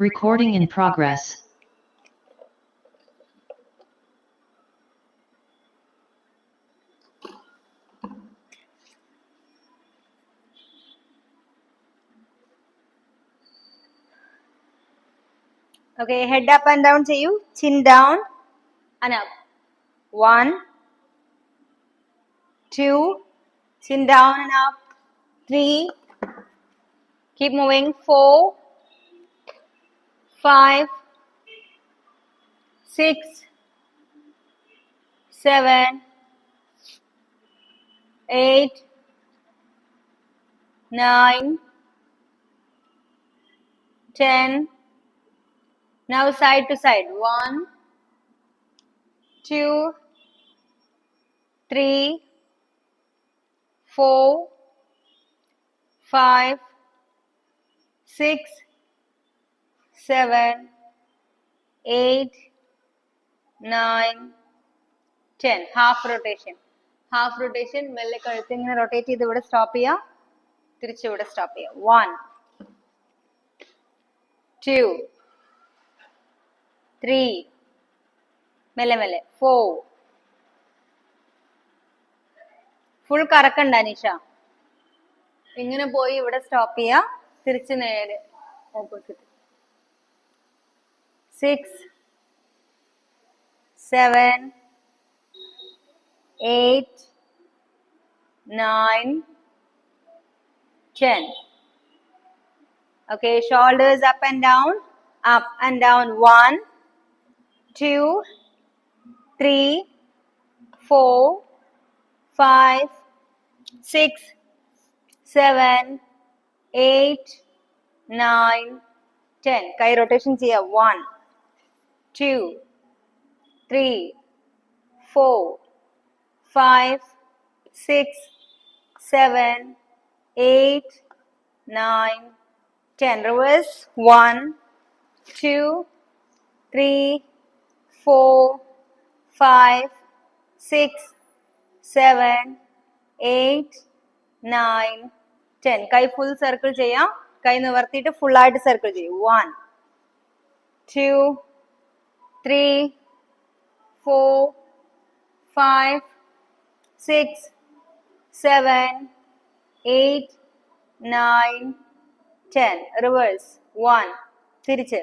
Recording in progress. Okay, head up and down cheyu, chin down and up. 1, 2, chin down and up. 3, keep moving. 4, 5, 6, 7, 8, 9, 10. Now side to side. 1, 2, 3, 4, 5, 6, 7, 8, 9, 10. Half rotation. Half rotation. മെല്ലെ കഴുത്ത് ഇങ്ങനെ rotate ചെയ്ത് ഇവിടെ stop ചെയ്യാം. തിരിച്ച് ഇവിടെ stop ചെയ്യാം. 1, 2, 3, മെല്ലെ മെല്ലെ 4. ഫുൾ കറക്കണ്ട അനീഷ. ഇങ്ങനെ പോയി ഇവിടെ സ്റ്റോപ്പ് ചെയ്യാം. തിരിച്ച് നേരെ opposite. 6, 7, 8, 9, 10. Okay, shoulders up and down. 1, 2, 3, 4, 5, 6, 7, 8, 9, 10. Kai rotation cheya. 1, 2, 3, 4, 5, 6, 7, 8, 9, 10. Reverse. 1, 2, 3, 4, 5, 6, 7, 8, 9, 10. കൈ ഫുൾ സർക്കിൾ ചെയ്യാം. കൈ നിവർത്തിയിട്ട് ഫുൾ ആയിട്ട് സർക്കിൾ ചെയ്യും. 1, 2, 3, 4, 5, 6, 7, 8, 9, 10. Reverse. 1, തിരിച്ച്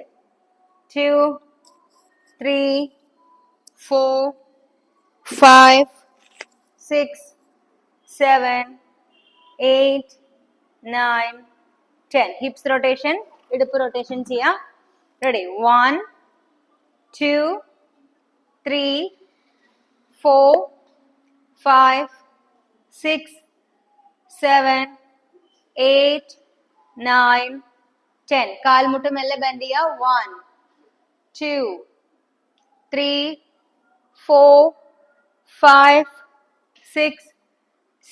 2, 3, 4, 5, 6, 7, 8, 9, 10. Hips rotation, ഇടുപ്പ് rotation ചെയ്യാം. Ready? 1, 2, 3, 4, 5, 6, 7, 8, 9, 10. കാൽമുട്ട് മെല്ലെ ബെൻഡ് ചെയ്യാം. 1, 2, 3, 4, 5, 6,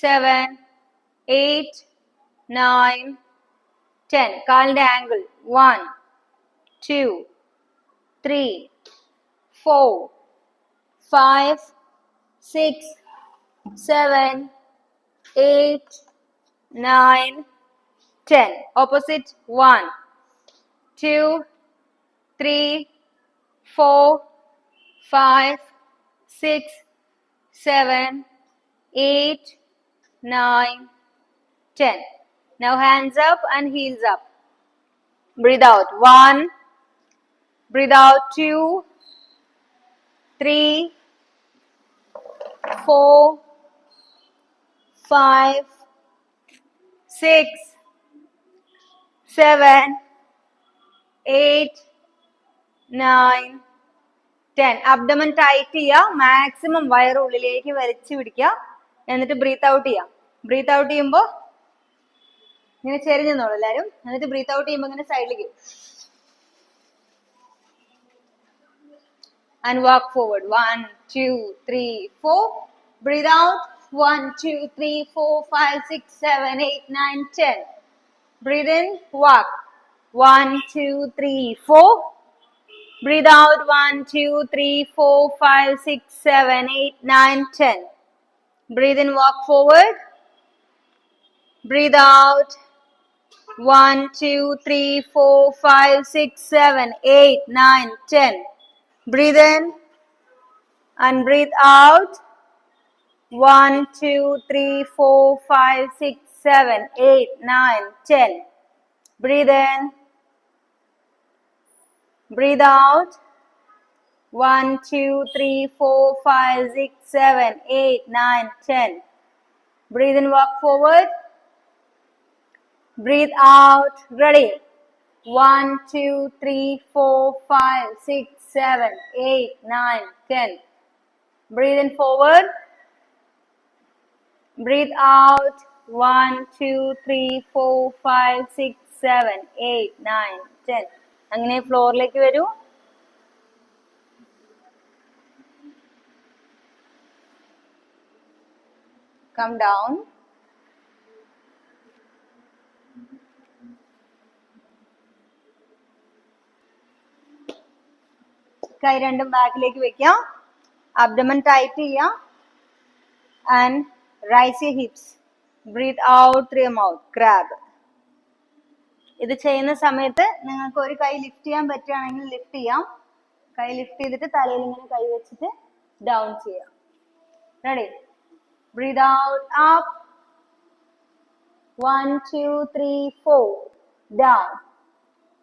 7, 8, 9, 10. കാലിന്റെ angle. 1, 2, 3, 4, 5, 6, 7, 8, 9, 10. Opposite. 1, 2, 3, 4, 5, 6, 7, 8, 9, 10. Now hands up and heels up. Breathe out. 1, breathe out. 2, 3, 4, 5, 6, 7, 8, 9, 10. Abdomen tight ചെയ്യുക. മാക്സിമം വയറ് ഉള്ളിലേക്ക് വലിച്ചു പിടിക്കുക. എന്നിട്ട് ബ്രീത്ത് ഔട്ട് ചെയ്യാം. ബ്രീത്ത് ഔട്ട് ചെയ്യുമ്പോൾ ഇങ്ങനെ ചെരിഞ്ഞെന്നോളൂ എല്ലാവരും. എന്നിട്ട് ബ്രീത്ത് ഔട്ട് ചെയ്യുമ്പോൾ ഇങ്ങനെ സൈഡിലേക്ക് and walk forward. 1, 2, 3, 4. Breathe out. 1, 2, 3, 4, 5, 6, 7, 8, 9, 10. Breathe in. Walk. 1, 2, 3, 4. Breathe out. 1, 2, 3, 4, 5, 6, 7, 8, 9, 10. Breathe in. Walk forward. Breathe out. 1, 2, 3, 4, 5, 6, 7, 8, 9, 10. Breathe in and breathe out. 1, 2, 3, 4, 5, 6, 7, 8, 9, 10. Breathe in. Breathe out. 1, 2, 3, 4, 5, 6, 7, 8, 9, 10. Breathe in, walk forward. Breathe out. Ready. 1, 2, 3, 4, 5, 6, 7, 8, 9, 10. Breathe in forward. Breathe out. 1, 2, 3, 4, 5, 6, 7, 8, 9, 10. അങ്ങനെ ഫ്ലോറിലേക്ക് വരൂ. Come down. കൈ രണ്ടും ബാക്കിലേക്ക് വെക്കാം. Abdomen tight ചെയ്യാം. And raise your hips. Breathe out through your mouth. Grab. ഇത് ചെയ്യുന്ന സമയത്ത് നിങ്ങൾക്ക് ഒരു കൈ ലിഫ്റ്റ് ചെയ്യാൻ പറ്റുകയാണെങ്കിൽ ലിഫ്റ്റ് ചെയ്യാം. കൈ ലിഫ്റ്റ് ചെയ്തിട്ട് തലയിൽ ഇങ്ങനെ കൈ വെച്ചിട്ട് ഡൗൺ ചെയ്യാം. Ready? Breathe out, up. 1, 2, 3, 4. Down.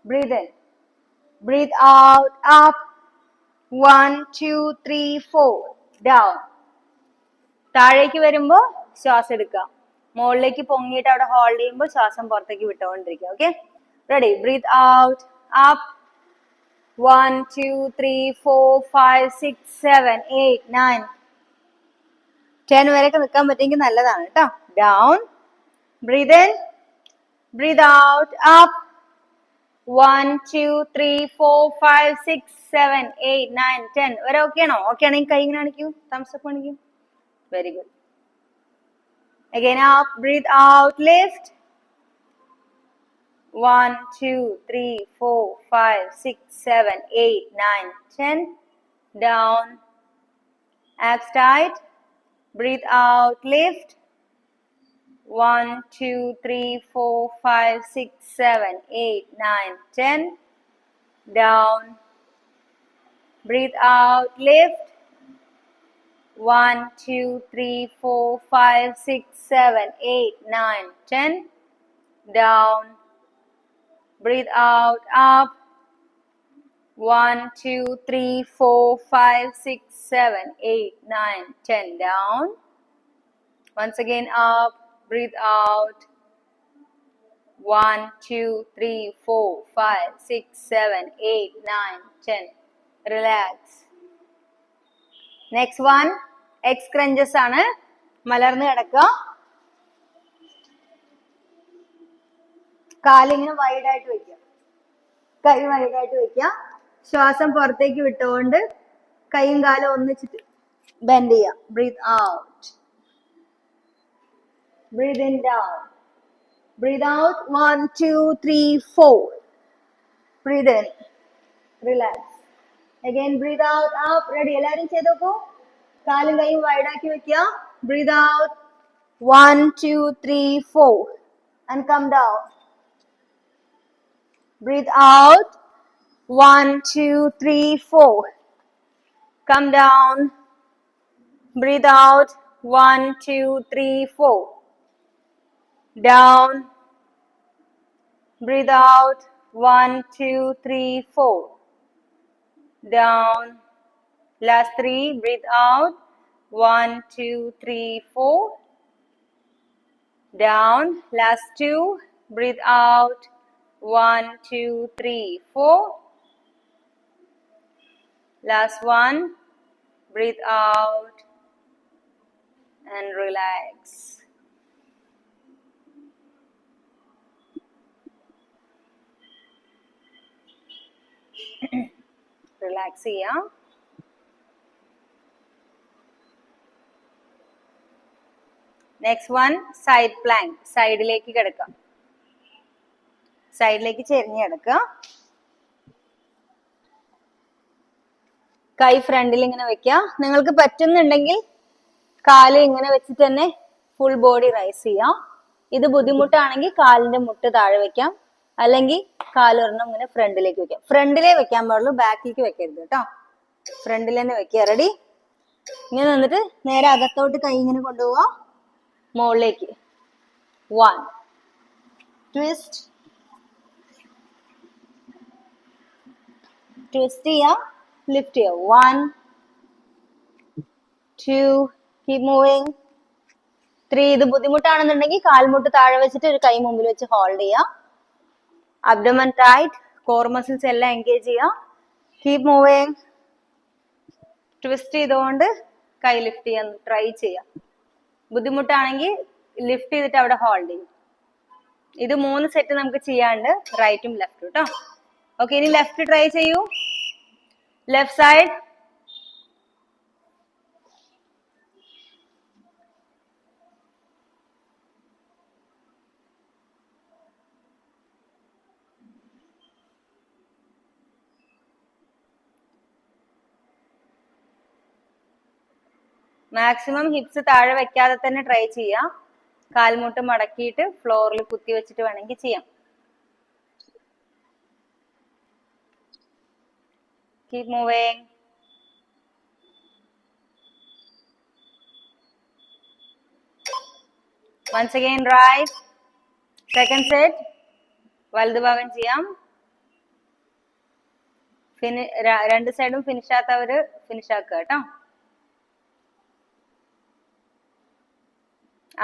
Breathe in. Breathe out, up. 1, 2, 3, 4. Down. താഴേക്ക് വരുമ്പോൾ ശ്വാസം എടുക്കാം. മുകളിലേക്ക് പൊങ്ങിയിട്ട് അവിടെ ഹോൾഡ് ചെയ്യുമ്പോൾ ശ്വാസം പുറത്തേക്ക് വിട്ടുകൊണ്ടിരിക്കുക. Okay, ready? Breathe out, up. 1, 2, 3, 4, 5, 6, 7, 8, 9, 10 വരെയൊക്കെ നിൽക്കാൻ പറ്റുമെങ്കിൽ നല്ലതാണ് കേട്ടോ. Down. Breathe in, breathe out, up. 1, 2, 3, 4, 5, 6, 7, 8, 9, 10 വരെ ഓക്കെ ആണോ? ഓക്കെ ആണെങ്കിൽ കൈ ഇങ്ങനെ കാണിക്കൂ, തംസ് അപ്പ് കാണിക്കൂ. Very good. Again up, breathe out, lift. 1, 2, 3, 4, 5, 6, 7, 8, 9, 10. Down. Abs tight. Breathe out, lift. 1, 2, 3, 4, 5, 6, 7, 8, 9, 10. Down. Breathe out, lift. 1, 2, 3, 4, 5, 6, 7, 8, 9, 10. Down. Breathe out, up. 1, 2, 3, 4, 5, 6, 7, 8, 9, 10. Down. Once again up. Breathe out. 1, 2, 3, 4, 5, 6, 7, 8, 9, 10. Relax. Next one. X crunches ആണ്. മലർന്ന് കിടക്കുക. കാലിങ്ങനെ വൈഡായിട്ട് വെക്കുക, കൈ വൈഡായിട്ട് വെക്കുക. ശ്വാസം പുറത്തേക്ക് വിട്ടുകൊണ്ട് കൈയും കാലും ഒന്നിച്ചിട്ട് ബെൻഡ് ചെയ്യുക. Breathe out, breathe in, down. Breathe out. 1, 2, 3, 4. Breathe in, relax. Again breathe out, up. Ready? എല്ലാവരും ചെയ്ത് നോക്കൂ. കാലും കൈയും വൈഡാക്കി വെക്കുക. Breathe out. 1, 2, 3, 4 and come down. Breathe out. 1, 2, 3, 4. Come down. Breathe out. 1, 2, 3, 4. Down. Breathe out. 1, 2, 3, 4. Down. Last 3. Breathe out. 1, 2, 3, 4. Down. Last 2. Breathe out. 1, 2, 3, 4. Last 1. Breathe out and relax. Relax ചെയ്യാം. Next one, side plank. സൈഡിലേക്ക് കിടക്കാം. സൈഡിലേക്ക് ചെരിഞ്ഞ് കിടക്കുക. കൈ ഫ്രണ്ടിൽ ഇങ്ങനെ വെക്കുക. നിങ്ങൾക്ക് പറ്റുന്നുണ്ടെങ്കിൽ കാല് ഇങ്ങനെ വെച്ചിട്ട് തന്നെ ഫുൾ ബോഡി റൈസ് ചെയ്യാം. ഇത് ബുദ്ധിമുട്ടാണെങ്കിൽ കാലിന്റെ മുട്ട് താഴെ വെക്കാം, അല്ലെങ്കിൽ കാലൊരെണ്ണം ഇങ്ങനെ ഫ്രണ്ടിലേക്ക് വെക്കാം. ഫ്രണ്ടിലേ വെക്കാൻ പാടുള്ളൂ, ബാക്കിലേക്ക് വെക്കരുത് കേട്ടോ. ഫ്രണ്ടിൽ തന്നെ വെക്കുക. റെഡി? ഇങ്ങനെ നിന്നിട്ട് നേരെ അകത്തോട്ട് കൈ ഇങ്ങനെ കൊണ്ടുപോവാ, മുകളിലേക്ക്. 1 ട്വിസ്റ്റ്, ട്വിസ്റ്റ് ചെയ്യാം, ലിഫ്റ്റ് ചെയ്യാം. 1 2 കീപ് മൂവിങ്. 3. ഇത് ബുദ്ധിമുട്ടാണെന്നുണ്ടെങ്കിൽ കാൽമുട്ട് താഴെ വെച്ചിട്ട് ഒരു കൈ മുമ്പിൽ വെച്ച് ഹോൾഡ് ചെയ്യാം. അബ്ഡമൻ ടൈറ്റ്, കോർ മസിൽസ് എല്ലാം എൻഗേജ് ചെയ്യാം. Keep moving. ട്വിസ്റ്റ് ചെയ്തുകൊണ്ട് കൈ ലിഫ്റ്റ് ചെയ്യാൻ ട്രൈ ചെയ്യാം. ബുദ്ധിമുട്ടാണെങ്കിൽ ലിഫ്റ്റ് ചെയ്തിട്ട് അവിടെ ഹോൾഡ് ചെയ്യും. ഇത് 3 സെറ്റ് നമുക്ക് ചെയ്യാണ്ട്, റൈറ്റും ലെഫ്റ്റും കേട്ടോ. ഓക്കെ, ഇനി ലെഫ്റ്റ് ട്രൈ ചെയ്യൂ. Left side. മാക്സിമം ഹിപ്സ് താഴെ വെക്കാതെ തന്നെ ട്രൈ ചെയ്യാം. കാൽമുട്ട് മടക്കിയിട്ട് ഫ്ലോറിൽ കുത്തി വെച്ചിട്ട് വേണമെങ്കിൽ ചെയ്യാം. Keep moving. Once again right. Second set വലതു ഭാഗം ചെയ്യാം. രണ്ട് സൈഡും ഫിനിഷ് ആക്കാത്തവര് ഫിനിഷ് ആക്കുക കേട്ടോ.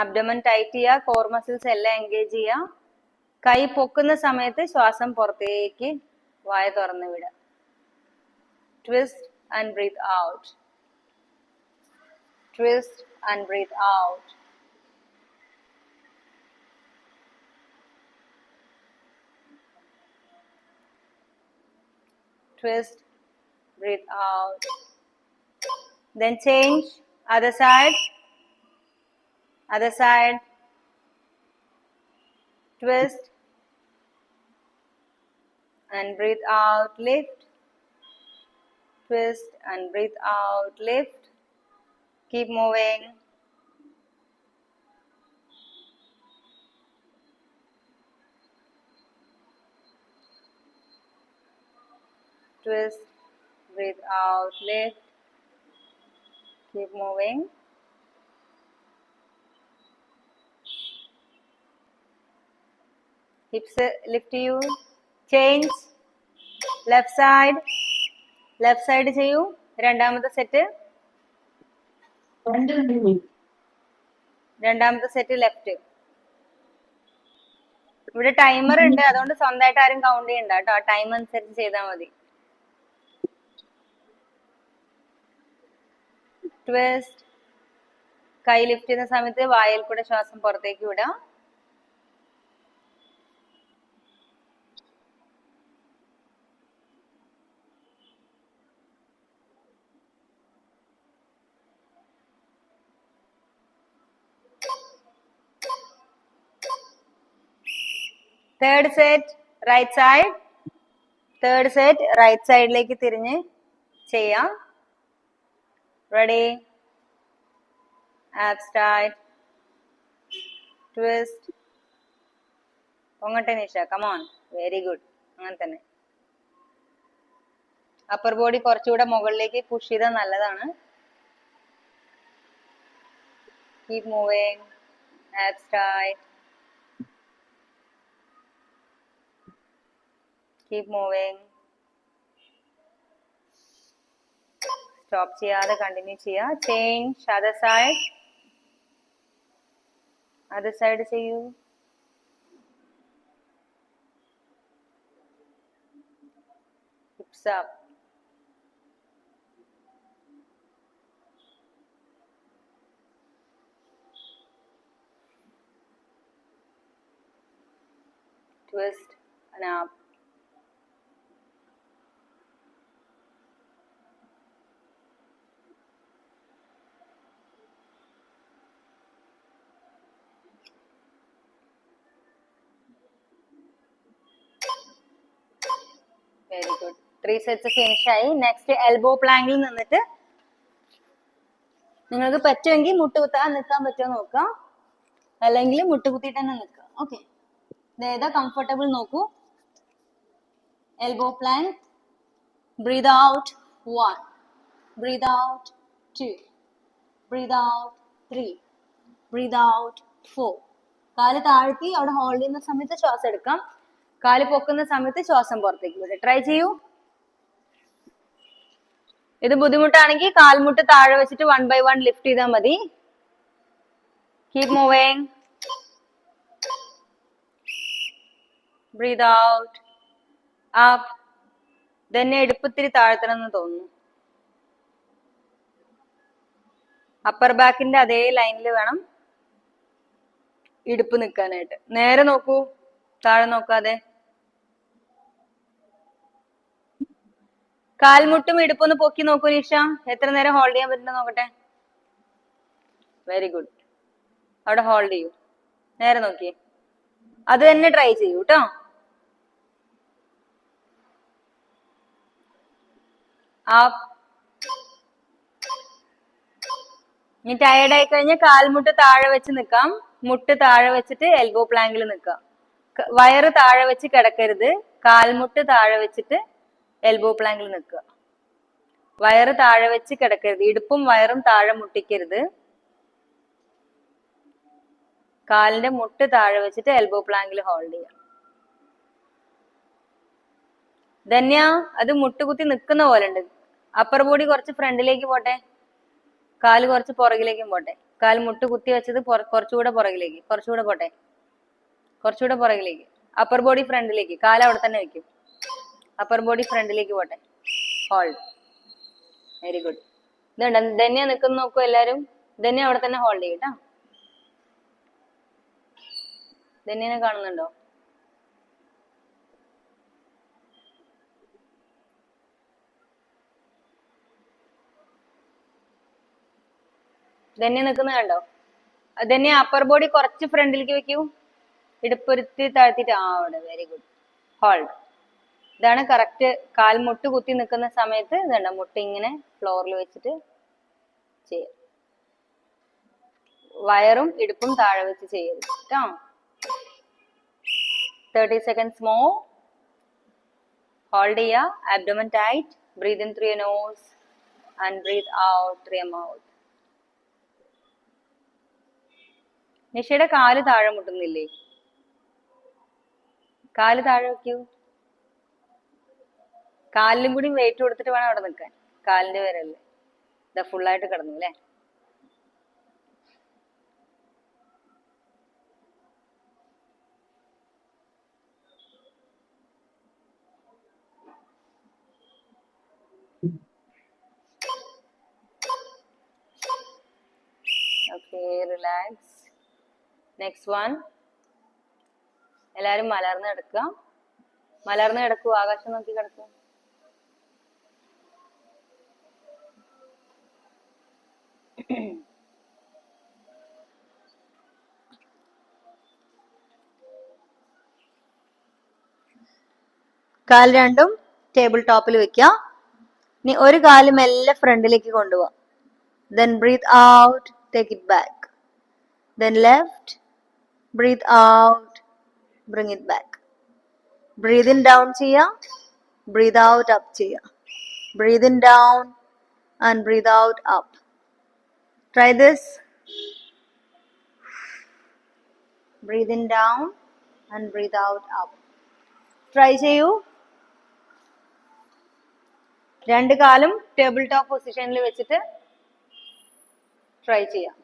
അബ്ഡമൻ ടൈറ്റ് ചെയ്യുക, കോർ മസിൽസ് എല്ലാം എൻഗേജ് ചെയ്യുക. കൈ പൊക്കുന്ന സമയത്ത് ശ്വാസം പുറത്തേക്ക് വായ തുറന്ന് വിടുക. Twist and breathe out. Twist and breathe out. Twist, breathe out. Then change, other side. Other side. Twist and breathe out, lift. Twist and breathe out, lift. Keep moving. Twist, breathe out, lift. Keep moving. Hips lift you. Change. Left side. Left side ചെയ്യൂ. രണ്ടാമത്തെ set. രണ്ടാമത്തെ set left. ഇവിടെ timer ഉണ്ട്, അതുകൊണ്ട് സ്വന്തമായിട്ട് ആരും count ചെയ്യണ്ട കേട്ടോ. ആ ടൈം അനുസരിച്ച് ചെയ്താൽ മതി. ട്വിസ്റ്റ്. കൈ ലിഫ്റ്റ് ചെയ്യുന്ന സമയത്ത് വായിൽ കൂടെ ശ്വാസം പുറത്തേക്ക് വിടാം. Third set right side. Third set right സൈഡിലേക്ക് തിരിഞ്ഞ് ചെയ്യാം. റെഡി? Abs tight. ട്വിസ്റ്റ്. പൊങ്ങട്ടെ നിഷ, കമോൺ. Very good. അങ്ങനെ തന്നെ. അപ്പർ ബോഡി കുറച്ചുകൂടെ മുകളിലേക്ക് പുഷ് ചെയ്താൽ നല്ലതാണ്. Keep moving. Abs tight. Keep moving. Stop ചെയ്യാതെ കണ്ടിന്യൂ ചെയ്യാ. Change, other side. Other side ചെയ്യൂ. Hips up. Twist and up. Very good. 3 sets finish ആയി. നെക്സ്റ്റ് എൽബോ പ്ലാങ്കിൽ നിന്നിട്ട് നിങ്ങൾക്ക് പറ്റുമെങ്കിൽ മുട്ട് കുത്താൻ നിൽക്കാൻ പറ്റുമോ നോക്കാം. അല്ലെങ്കിൽ മുട്ടുകുത്തിയിട്ട് തന്നെ നിൽക്കുക. ഓക്കെ, ഏതാ കംഫർട്ടബിൾ നോക്കൂ. Elbow plank. Breathe out 1, breathe out 2, breathe out 3, breathe out 4. കാല് താഴ്ത്തി അവിടെ ഹോൾഡ് ചെയ്യുന്ന സമയത്ത് ശ്വാസം എടുക്കാം. കാല് പൊക്കുന്ന സമയത്ത് ശ്വാസം പുറത്തേക്ക് വിടുക. ട്രൈ ചെയ്യൂ. ഇത് ബുദ്ധിമുട്ടാണെങ്കിൽ കാൽമുട്ട് താഴെ വെച്ചിട്ട് 1 by 1 ലിഫ്റ്റ് ചെയ്താൽ മതി. Keep moving. Breathe out up. തന്നെ ഇടുപ്പത്തിരി താഴ്ത്തണമെന്ന് തോന്നുന്നു. അപ്പർ ബാക്കിന്റെ അതേ ലൈനിൽ വേണം ഇടുപ്പ് നിൽക്കാനായിട്ട്. നേരെ നോക്കൂ, താഴെ നോക്കാതെ. കാൽമുട്ടും ഇടുപ്പൊന്ന് പൊക്കി നോക്കൂ നിഷ. എത്ര നേരം ഹോൾഡ് ചെയ്യാൻ പറ്റുന്ന നോക്കട്ടെ. Very good. അവിടെ ഹോൾഡ് ചെയ്യൂ. നേരെ നോക്കിയേ. അത് തന്നെ ട്രൈ ചെയ്യൂ കേട്ടോ. ഇനി ടയേർഡ് ആയി കഴിഞ്ഞാൽ കാൽമുട്ട് താഴെ വെച്ച് നിൽക്കാം. മുട്ട് താഴെ വെച്ചിട്ട് എൽബോ പ്ലാങ്കിൽ നിൽക്കാം. വയറ് താഴെ വെച്ച് കിടക്കരുത്. കാൽമുട്ട് താഴെ വെച്ചിട്ട് എൽബോ പ്ലാങ്കിൽ നിൽക്കുക. വയറ് താഴെ വെച്ച് കിടക്കരുത്. ഇടുപ്പും വയറും താഴെ മുട്ടിക്കരുത്. കാലിന്റെ മുട്ട് താഴെ വെച്ചിട്ട് എൽബോ പ്ലാങ്കിൽ ഹോൾഡ് ചെയ്യാം. ധന്യ, അത് മുട്ടുകുത്തി നിൽക്കുന്ന പോലെ ഉണ്ട്. അപ്പർ ബോഡി കുറച്ച് ഫ്രണ്ടിലേക്ക് പോട്ടെ, കാല് കുറച്ച് പുറകിലേക്കും പോട്ടെ. കാല് മുട്ട് കുത്തി വെച്ചത് കുറച്ചുകൂടെ പുറകിലേക്ക്, കുറച്ചുകൂടെ പോട്ടെ, കുറച്ചുകൂടെ പുറകിലേക്ക്. അപ്പർ ബോഡി ഫ്രണ്ടിലേക്ക്, കാല് അവിടെ തന്നെ വെക്കും. അപ്പർ ബോഡി ഫ്രണ്ടിലേക്ക് പോട്ടെ. ഹോൾഡ്. Very good. ഇതുണ്ട്. ധന്യ നിൽക്കുന്ന നോക്കൂ എല്ലാരും. ധന്യ അവിടെ തന്നെ ഹോൾഡ് ചെയ്യട്ടോ. ധന്യനെ കാണുന്നുണ്ടോ? ധന്യ നിൽക്കുന്ന കണ്ടോ? ധന്യ അപ്പർ ബോഡി കുറച്ച് ഫ്രണ്ടിലേക്ക് വെക്കൂ. ഇടുപ്പൊരുത്തി താഴ്ത്തിട്ട് അവിടെ. Very good. ഹോൾഡ്. ഇതാണ് കറക്റ്റ്. കാൽമുട്ട് കുത്തി നിൽക്കുന്ന സമയത്ത് ഇതുണ്ട്, മുട്ട് ഇങ്ങനെ ഫ്ലോറിൽ വെച്ചിട്ട് ചെയ്യാം. വയറും ഇടുപ്പും താഴെ വെച്ച് ചെയ്യരുത് കേട്ടോ. 30 seconds more. ഹോൾഡ് ചെയ്യുക. abdomen tight. Breathe in through your nose and breathe out through your mouth. നിഷയുടെ കാല് താഴെ മുട്ടുന്നില്ലേ? കാല് താഴെ വെക്കൂ. കാലിലും കൂടി വെയിറ്റ് കൊടുത്തിട്ട് വേണം അവിടെ നിൽക്കാൻ. കാലിന്റെ വിരല് ഇതാ ഫുള്ളായിട്ട് കിടന്നു അല്ലേ? Okay, relax. Next one. എല്ലാരും മലർന്ന് കിടക്കുക. മലർന്ന് കിടക്കൂ. ആകാശം നോക്കി കിടക്കൂ. കാൽ രണ്ടും ടേബിൾ ടോപ്പിൽ വെക്കുക. ഇനി ഒരു കാല് മെല്ലെ ഫ്രണ്ടിലേക്ക് കൊണ്ടുപോവാം. Then breathe out, take it back. Then left, breathe out, bring it back. Breathe in down ചെയ്യാം. Breathe out up ചെയ്യാം. Breathe in down and breathe out up. Try this. Breathe in down and breathe out up. Try ചെയ്യൂ. രണ്ട് കാലും table top പൊസിഷനിൽ വെച്ചിട്ട് try ചെയ്യാം.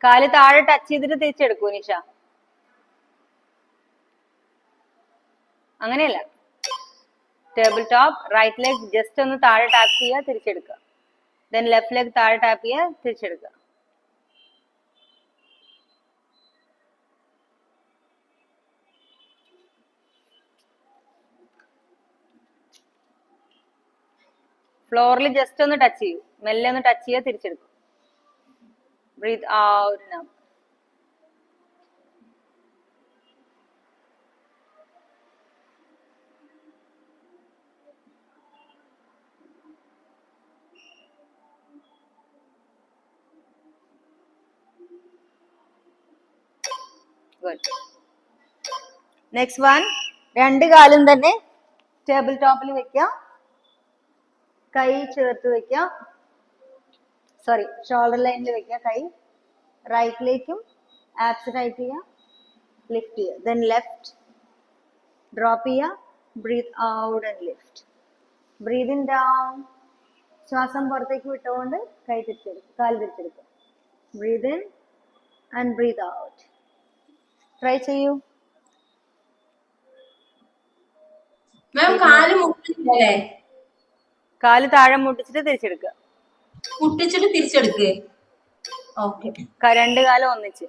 കാല് താഴെ ടച്ച് ചെയ്തിട്ട് തിരിച്ചെടുക്കൂ നിഷ. അങ്ങനെയല്ല. Table top, right leg just ഒന്ന് താഴെ ടാപ്പ് ചെയ്യുക, തിരിച്ചെടുക്കുക. ദെൻ ലെഫ്റ്റ് ലെഗ് താഴെ ടാപ്പ് ചെയ്യുക, തിരിച്ചെടുക്കുക. ഫ്ലോറിൽ ജസ്റ്റ് ഒന്ന് ടച്ച് ചെയ്യൂ. മെല്ലെ ഒന്ന് ടച്ച് ചെയ്യുക, തിരിച്ചെടുക്കും. Breathe out and up. Good. Next one, രണ്ട് കാലും തന്നെ ടേബിൾ ടോപ്പിൽ വെക്കാം, കൈ ചേർത്ത് വെക്കാം, സോറി ഷോൾഡർ ലൈനിൽ വെക്കാം, കൈ റൈറ്റിലേക്കും ആപ്സ് റൈറ്റ് ചെയ്യുക, ലിഫ്റ്റ് ചെയ്യുക, ദെൻ ലെഫ്റ്റ് ഡ്രോപ്പ് ചെയ്യുക, breathe out and lift, breathe in down, ശ്വാസം പുറത്തേക്ക് വിട്ടുകൊണ്ട് കൈ തിരിച്ചെടുക്കുക, കാല് തിരിച്ചെടുക്കുക, breathe in and breathe out. Try ചെയ്യൂ. കാല് താഴെ മുട്ടിച്ചിട്ട് തിരിച്ചെടുക്കുക, മുട്ടിച്ചിട്ട് തിരിച്ചെടുക്കുക. ഓക്കെ, രണ്ട് കാലം ഒന്നിച്ച്.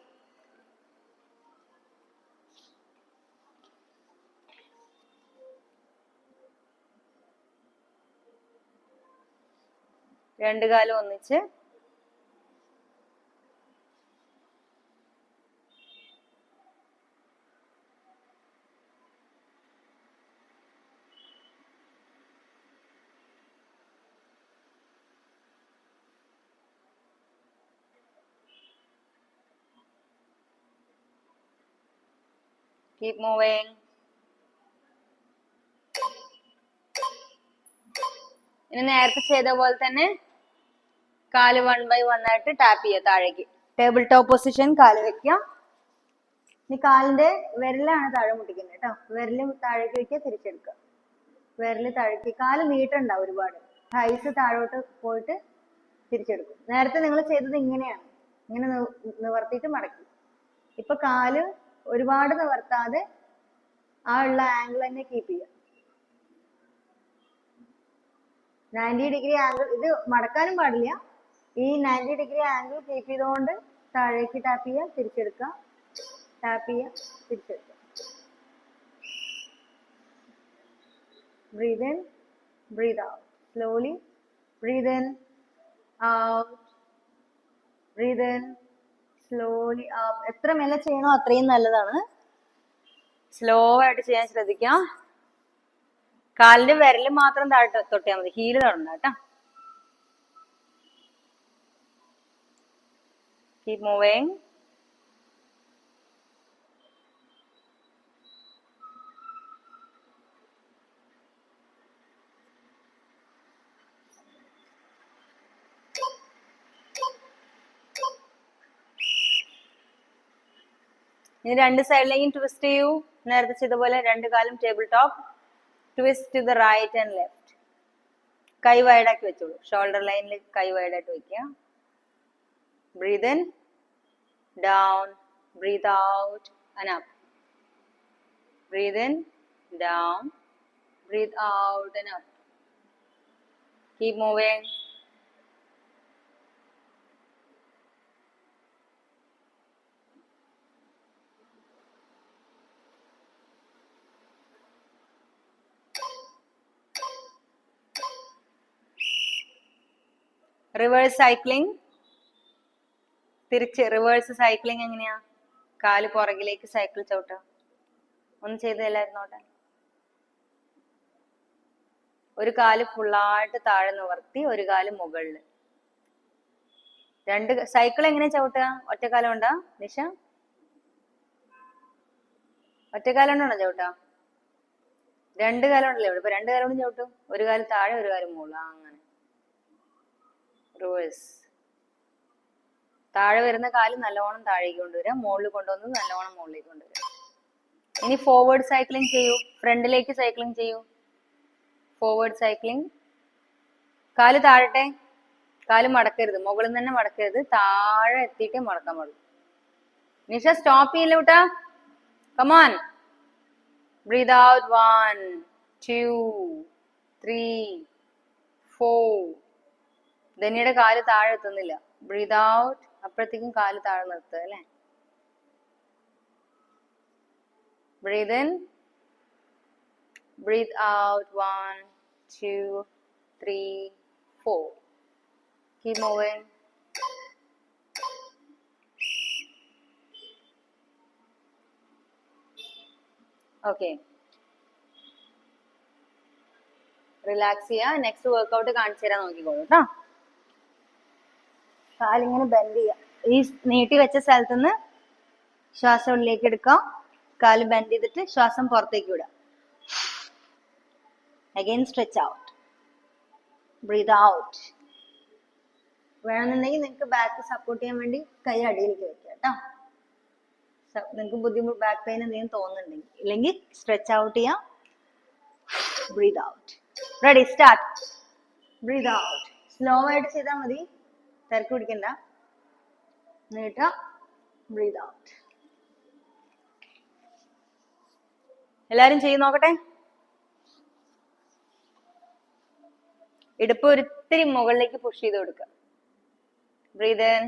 രണ്ട് കാലം ഒന്നിച്ച്. Keep moving. ഇനി നേരത്തെ ചെയ്ത പോലെ തന്നെ കാല് 1 by 1 ആയിട്ട് ടാപ്പ് ചെയ്യുക താഴേക്ക്. ടേബിൾ ടോപ്പ് പൊസിഷൻ, കാല് വെക്കാം. ഇനി കാലിന്റെ വിരലാണ് താഴെ മുട്ടിക്കുന്നത് കേട്ടോ. വിരല് താഴേക്ക് വെക്കുക, തിരിച്ചെടുക്കുക, വിരല് താഴേക്ക്. കാല് നീട്ടണ്ട ഒരുപാട്, ഹൈസ് താഴോട്ട് പോയിട്ട് തിരിച്ചെടുക്കും. നേരത്തെ നിങ്ങൾ ചെയ്തത് ഇങ്ങനെയാണ്, ഇങ്ങനെ നിവർത്തിയിട്ട് മടക്കി. ഇപ്പൊ കാല് ഒരുപാട് നിവർത്താതെ ആ ഉള്ള ആംഗിൾ തന്നെ കീപ്പ് ചെയ്യുക. 90 ഡിഗ്രി ആംഗിൾ, ഇത് മടക്കാനും പാടില്ല. ഈ 90 ഡിഗ്രി ആംഗിൾ കീപ്പ് ചെയ്തുകൊണ്ട് താഴേക്ക് ടാപ്പ് ചെയ്യുക, തിരിച്ചെടുക്കുക, ടാപ്പ് ചെയ്യുക, തിരിച്ചെടുക്കുക. Breathe in, breathe out, slowly breathe in, out, breathe in, slowly up. എത്ര മെല്ലെ ചെയ്യണോ അത്രയും നല്ലതാണ്. സ്ലോ ആയിട്ട് ചെയ്യാൻ ശ്രദ്ധിക്കാം. കാലിന്റെ വിരല് മാത്രം താഴെ തൊട്ടിയാൽ മതി, ഹീല് തൊടണ്ട കേട്ടോ. Keep moving. ഇനി രണ്ട് സൈഡിലേക്കും ട്വിസ്റ്റ് ചെയ്യൂ. നേരത്തെ ചെയ്ത പോലെ രണ്ട് കാലും table top, twist to the right and left. കൈ വൈഡാക്കി വെച്ചോളൂ, ഷോൾഡർ ലൈനിൽ കൈ വൈഡായിട്ട് വെക്കുക. Breathe in, down, breathe out and up. Breathe in, down, breathe out and up. Keep moving. Reverse cycling. തിരിച്ച് റിവേഴ്സ് സൈക്ലിംഗ് എങ്ങനെയാ? കാല് പുറകിലേക്ക് സൈക്കിൾ ചവിട്ട. ഒന്ന് ചെയ്തല്ലായിരുന്നോട്ടെ. ഒരു കാല് ഫുള്ളായിട്ട് താഴെ നിവർത്തി, ഒരു കാല് മുകളില്. രണ്ട് സൈക്കിൾ എങ്ങനെയാ ചവിട്ടുക? ഒറ്റക്കാലം ഉണ്ടാ നിഷ? ഒറ്റക്കാലം ഉണ്ടോ ചവിട്ടാ? രണ്ട് കാലം ഉണ്ടല്ലോ ഇവിടെ. ഇപ്പൊ രണ്ട് കാലം കൊണ്ട് ചവിട്ടും. ഒരു കാല് താഴെ, ഒരു കാല് മുകളിൽ, അങ്ങനെ. റിവേഴ്സ്. താഴെ വരുന്ന കാല് നല്ലോണം താഴേക്ക് കൊണ്ടുവരാം, മുകളിൽ കൊണ്ടുവന്ന് നല്ലോണം മുകളിലേക്ക് കൊണ്ടുവരാം. ഇനി ഫോർവേഡ് സൈക്ലിംഗ് ചെയ്യൂ, ഫ്രണ്ടിലേക്ക് സൈക്ലിംഗ് ചെയ്യൂ. Forward cycling. കാല് താഴട്ടെ, കാല് മടക്കരുത്, മുകളിൽ തന്നെ മടക്കരുത്, താഴെ എത്തിയിട്ടേ മടക്കാൻ പാടുള്ളൂ. നിഷ സ്റ്റോപ്പ് ചെയ്യില്ല കൂട്ടാ. കമോൺ. Breath out. 1 2 3 4. ധനിയുടെ കാല് താഴെ എത്തുന്നില്ല. Breathe out. അപ്പോഴത്തേക്കും കാല് താഴെ നിർത്തുക അല്ലേ. Breathe in, breathe out. 1 2 3 4. Keep moving. Okay. Relax ചെയ്യാ. നെക്സ്റ്റ് വർക്ക്ഔട്ട് കാണിച്ചു തരാൻ നോക്കിക്കോളൂ കേട്ടോ. കാലിങ്ങനെ ബെൻഡ് ചെയ്യുക. ഈ നീട്ടി വെച്ച സ്ഥലത്ത് നിന്ന് ശ്വാസം ഉള്ളിലേക്ക് എടുക്കാം. കാല് ബെൻഡ് ചെയ്തിട്ട് ശ്വാസം പുറത്തേക്ക് വിടാം. Again stretch out. Breathe out. വേണമെന്നുണ്ടെങ്കിൽ നിങ്ങൾക്ക് ബാക്ക് സപ്പോർട്ട് ചെയ്യാൻ വേണ്ടി കൈ അടിയിലേക്ക് വെക്കാം കേട്ടോ. നിങ്ങൾക്ക് ബുദ്ധിമുട്ട് ബാക്ക് പെയിൻ എന്തെങ്കിലും തോന്നുന്നുണ്ടെങ്കിൽ. ഇല്ലെങ്കിൽ സ്ട്രെച്ച് ഔട്ട് ചെയ്യാം. Breathe out. Ready, start. Breathe out. Slow ആയിട്ട് ചെയ്താൽ മതി, തിരക്ക് പിടിക്കണ്ട. നീട്ട. Breathe out. എല്ലാരും ചെയ്ത് നോക്കട്ടെ. ഇടുപ്പ് ഒരിത്തിരി മുകളിലേക്ക് പുഷ് ചെയ്ത് കൊടുക്കുക. Breathe in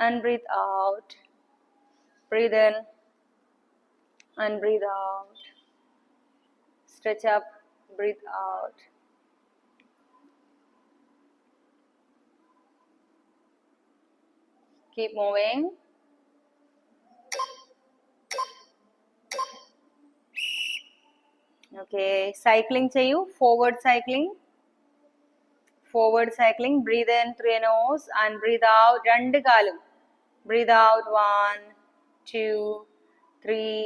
and breathe out. Breathe in and breathe out. Stretch up, breathe out. Keep moving. Okay, cycling cheyu, forward cycling. Forward cycling, breathe in through your nose and breathe out. രണ്ട് കാലും. Breathe out 1, 2, 3,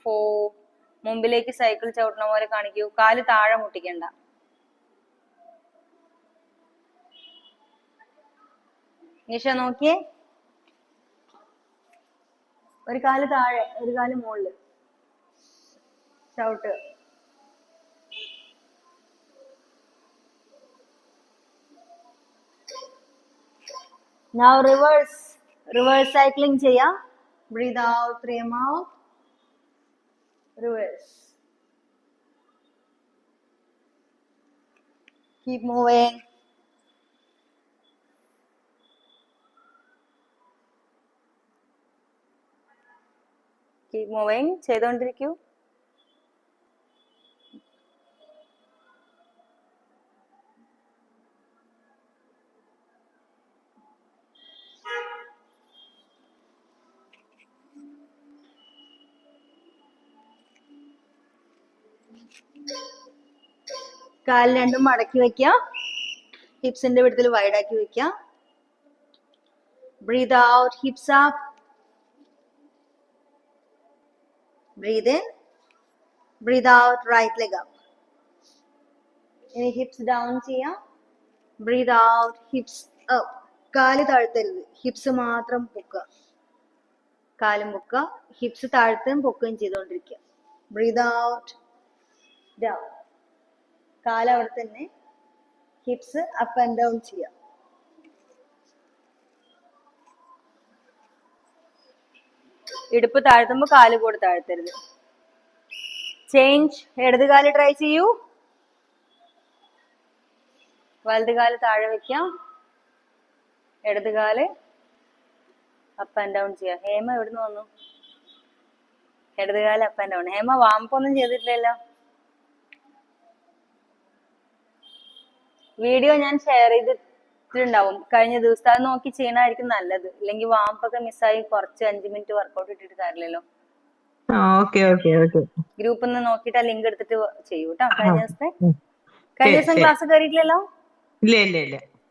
4. മുമ്പിലേക്ക് cycle ചവിട്ടണ പോലെ കാണിക്കൂ. കാല് താഴെ മുട്ടിക്കണ്ട. നിഷ നോക്കിയേ. ഒരു കാല് താഴെ, ഒരു കാല് മുകളില് ചവിട്ട്. Now reverse cycling ചെയ്യാം. Breathe out through your mouth. Reverse. Keep moving. Keep moving. ചെയ്തോണ്ടിരിക്കൂ. കാല് രണ്ടും മടക്കി വെക്കാം. ഹിപ്സിന്റെ വിടത്തിൽ വൈഡ് ആക്കി വെക്കാം. Breathe out, hips up. Breathe in. Breathe out, right leg up. ഇനി ഹിപ്സ് ഡൗൺ ചെയ്യാം. Breathe out, hips up. കാല് താഴ്ത്തരുത്, ഹിപ്സ് മാത്രം പൊക്കുക. കാലും പൊക്കുക, ഹിപ്സ് താഴ്ത്തുകയും പൊക്കുകയും ചെയ്തുകൊണ്ടിരിക്കുക. Breathe out, down. കാല് അവിടെ തന്നെ, ഹിപ്സ് അപ്പ് ആൻഡ് ഡൗൺ ചെയ്യാം. ഇടുപ്പ് താഴ്ത്തുമ്പോ കാല് കൂടെ താഴ്ത്തരുത്. ചേഞ്ച്. ഇടത് കാല് ട്രൈ ചെയ്യൂ. വലത് കാല് താഴെ വെക്കാം. ഇടത് കാല് അപ്പ് ആൻഡ് ഡൗൺ ചെയ്യാം. ഹേമ എവിടുന്ന് വന്നു? ഇടത് കാല് അപ്പ് ആൻഡ് ഡൗൺ. ഹേമ വാമ്പൊന്നും ചെയ്തിട്ടില്ലല്ലോ. വീഡിയോ ഞാൻ ഷെയർ ചെയ്തിട്ടുണ്ടാവും കഴിഞ്ഞ ദിവസത്തെ. അത് നോക്കി ചെയ്യണമായിരിക്കും നല്ലത്. ഇല്ലെങ്കിൽ വാമ്പൊക്കെ മിസ്സായി കുറച്ച് 5 മിനിറ്റ് വർക്കൗട്ട് ഇട്ടിട്ട് കാര്യമില്ലല്ലോ. ഗ്രൂപ്പിൽ നിന്ന് നോക്കിയിട്ട് ആ ലിങ്ക് എടുത്തിട്ട് ചെയ്യൂ കേട്ടോ. കഴിഞ്ഞ ദിവസം ക്ലാസ് കയറിയിട്ടില്ലല്ലോ.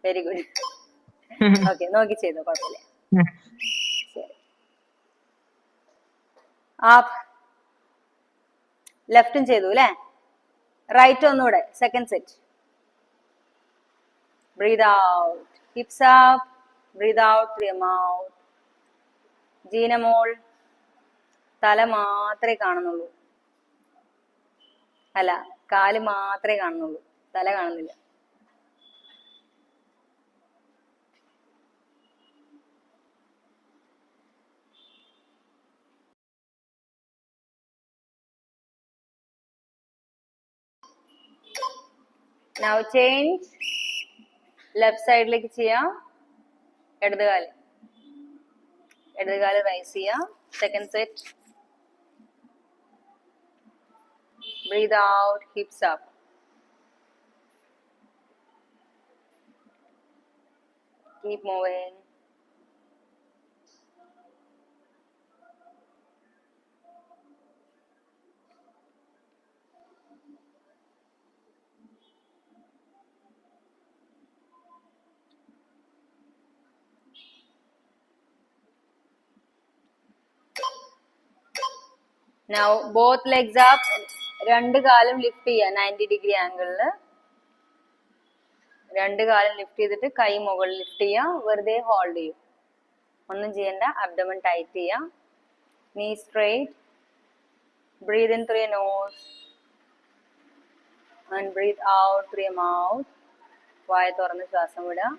Very good. ഓക്കെ, നോക്കി ചെയ്തോ, കുഴപ്പമില്ല. ശരി. ലെഫ്റ്റും ചെയ്തു അല്ലേ? റൈറ്റ് ഒന്നുകൂടെ, second set. Breathe out, hips up. Breathe out through your mouth. Jeena മോൾ, തല മാത്രമേ കാണുന്നുള്ളൂ. അല്ല, കാല് മാത്രമേ കാണുന്നുള്ളൂ, തല കാണുന്നില്ല. Now change. ലെഫ്റ്റ് സൈഡിലേക്ക് ചെയ്യാം. ഇടത് കാല് റൈസ് ചെയ്യാം. Second set. Breathe out, hips up. Keep moving. Now both legs up. രണ്ട് കാലും ലിഫ്റ്റ് ചെയ്യുക 90 ഡിഗ്രി ആംഗിളിൽ. രണ്ട് കാലും ലിഫ്റ്റ് ചെയ്തിട്ട് കൈ മുകളിൽ ലിഫ്റ്റ് ചെയ്യുക. വെറുതെ ഹോൾഡ് ചെയ്യും. ഒന്നും ചെയ്യണ്ട. അബ്ഡമൻ ടൈറ്റ് ചെയ്യുക. Knee straight. Breathe in through your nose and breathe out through your mouth. വായ തുറന്ന് ശ്വാസം വിടുക.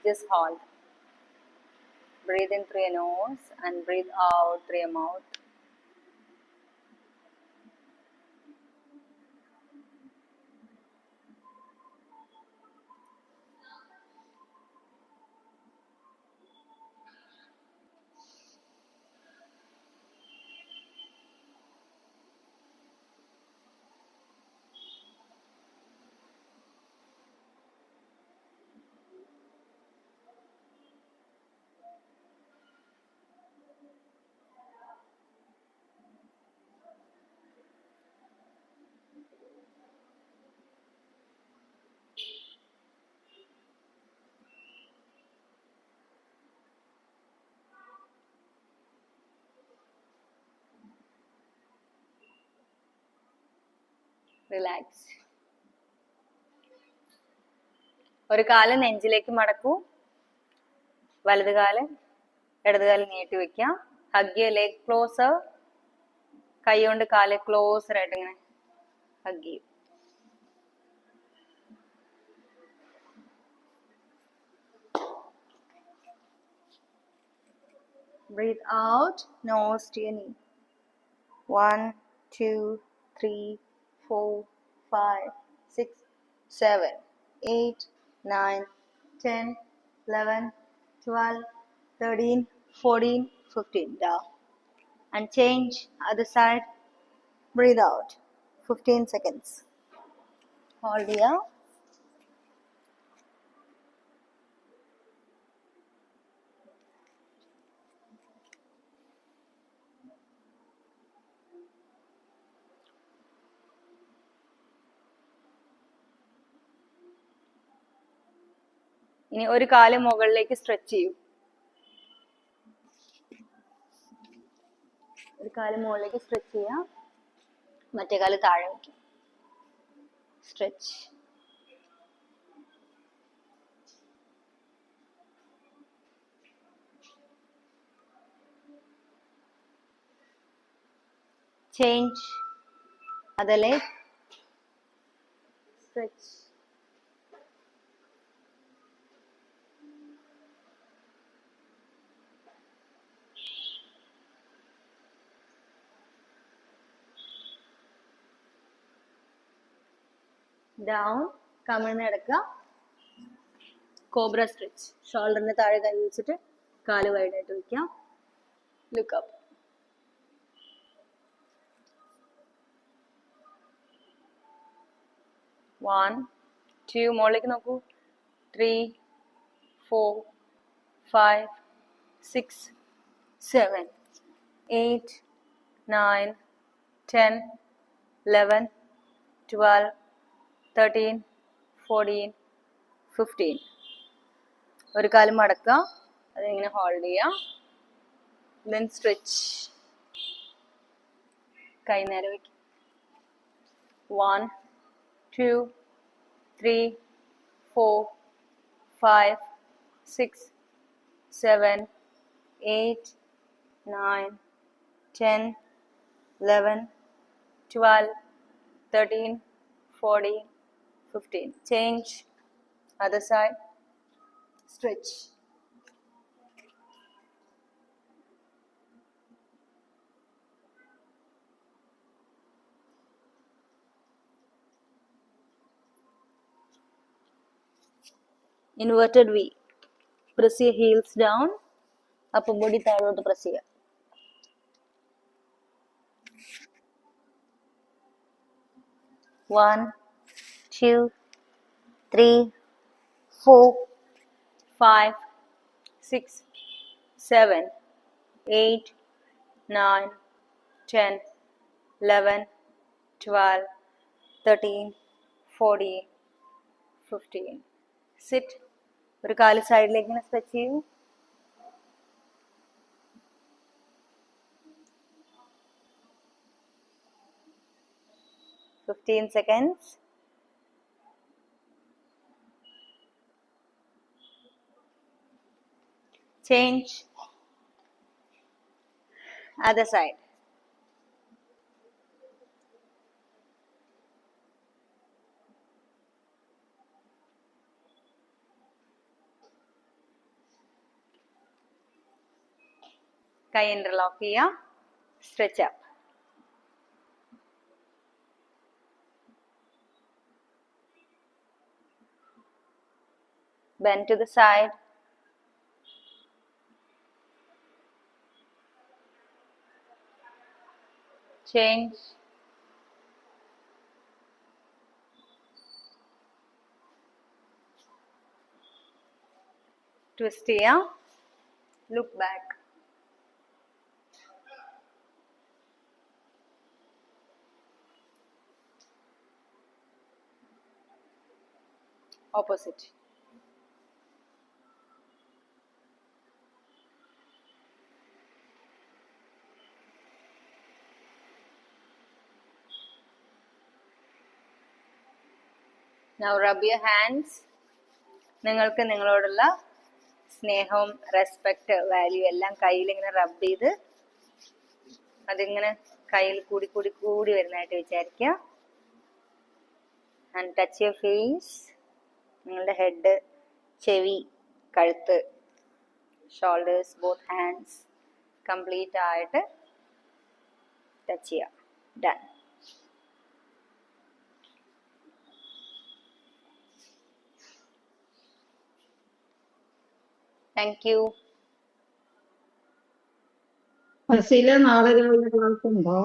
Just hold. Breathe in through your nose and breathe out through your mouth. Relax. ഒരു കാല് നെഞ്ചിലേക്ക് മടക്കൂ. വലത് കാല് ഇടത് കാല് നീട്ടി വെക്കാം. ഹഗ് ചെയ്യുക. Leg closer. കൈ കൊണ്ട് കാല് ക്ലോസർ ആയിട്ട് ഇങ്ങനെ ഹഗ് ചെയ്യും. Breathe out, nose to your knee. 1, 2, 3, 4, 5, 6, 7, 8, 9, 10, 11, 12, 13, 14, 15. Down. And change other side. Breathe out. 15 seconds. Hold here. ഇനി ഒരു കാല് മുകളിലേക്ക് സ്ട്രെച്ച് ചെയ്യൂ. ഒരു കാല് മുകളിലേക്ക് സ്ട്രെച്ച് ചെയ്യാം. മറ്റേ കാല് താഴെ വയ്ക്കും. Stretch. Change other leg. Stretch. Down. കമിഴ്ന്ന് കിടക്കുക. Cobra stretch. ഷോൾഡറിന് താഴെ കൈ വെച്ചിട്ട് കാല് വൈഡായിട്ട് വയ്ക്കാം. Look up. വൺ, ടു, മുകളിലേക്ക് നോക്കൂ. 3, 4, 5, 6, 7, 8, 9, 10, 11, 12, 13, 14, 15. ഒരു കാലം മടക്കുക. അതിങ്ങനെ ഹോൾഡ് ചെയ്യാം. Then stretch. കൈ നേരെ വയ്ക്കും. 1, 2, 3, 4, 5, 6, 7, 8, 9, 10, 11, 12, 13, 14, 15. Change. Other side. Stretch. Inverted V. Press your heels down. Upper body താഴോട്ട് press ചെയ്യുക. One, 2, 3, 4, 5, 6, 7, 8, 9, 10, 11, 12, 13, 14, 15. Sit. ഒരു കാല് സൈഡിലേക്ക് ഇങ്ങനെ സ്ട്രെച്ച് ചെയ്യൂ. 15 seconds. Change. Other side. കൈ ഇന്റർലോക്ക് ചെയ്യാം. Stretch up. Bend to the side. Change. Twist ചെയ്യാം. Look back. Opposite. Now rub your hands. നിങ്ങൾക്ക് നിങ്ങളോടുള്ള സ്നേഹവും റെസ്പെക്ട് വാല്യൂ എല്ലാം കയ്യിൽ ഇങ്ങനെ റബ്ബ് ചെയ്ത് അതിങ്ങനെ കയ്യിൽ കൂടി കൂടി കൂടി വരുന്നതായിട്ട് വിചാരിക്കുക. And touch your face. നിങ്ങളുടെ ഹെഡ്, ചെവി, കഴുത്ത്, ഷോൾഡേഴ്സ്, ബോത്ത് ഹാൻഡ്സ് കംപ്ലീറ്റ് ആയിട്ട് ടച്ച് ചെയ്യുക. ഡൺ. Thank you. ഫസീല, നാളെ രാവിലെ ക്ലാസ് ഉണ്ടോ?